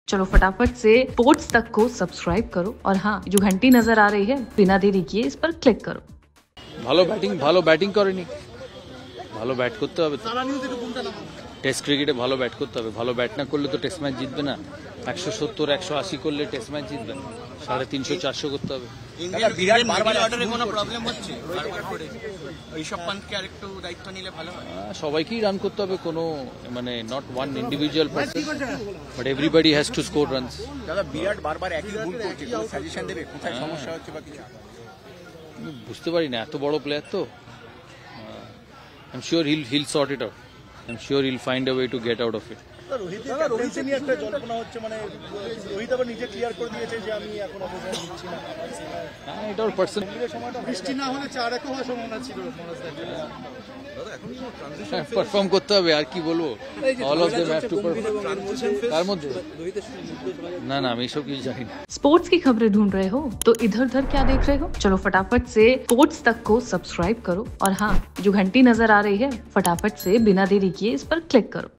चलो फटाफट से स्पोर्ट्स तक को सब्सक्राइब करो और हाँ जो घंटी नजर आ रही है बिना देरी किए इस पर क्लिक करो। ভালো ব্যাটিং করেনি, ভালো ব্যাট করতে হবে। টেস্ট ক্রিকেটে ভালো ব্যাট করতে হবে, ভালো ব্যাট না করলে তো টেস্ট ম্যাচ জিতবে না। 170 180 করলে টেস্ট ম্যাচ জিতবে না, 350 400 করতে হবে। বিরাট বারবার অর্ডারে কোনো প্রবলেম হচ্ছে বারবার করে ঋষভ পান্থকে আরেকটু দায়িত্ব নিলে ভালো হয়। সবাইকেই রান করতে হবে, কোনো মানে not one individual person but everybody has to score runs. দাদা বিরাট বারবার একই ভুল করছে, কোনো সাজেশন দেবে কোথায় সমস্যা হচ্ছে বা কিছু? বুঝতে পারি না, এত বড় প্লেয়ার তো। I am sure he'll sort it out, I am sure he'll find a way to get out of it. Rohit নিয়ে একটা জল্পনা হচ্ছে, মানে রোহিত আবার নিজে ক্লিয়ার করে দিয়েছে যে আমি এখন অবসর নিচ্ছি না। হ্যাঁ, এটা ওর পার্সোনাল। বৃষ্টি না হলে 4-1 হওয়ার সম্ভাবনা ছিল। পারফর্ম করতে হবে, আর কি বলবো। All of them have to perform. তার মধ্যে না আমি এসব কিছু জানি না। स्पोर्ट्स की खबरें ढूंढ रहे हो तो इधर उधर क्या देख रहे हो, चलो फटाफट से स्पोर्ट्स तक को सब्सक्राइब करो और हाँ जो घंटी नजर आ रही है फटाफट से बिना देरी किए इस पर क्लिक करो।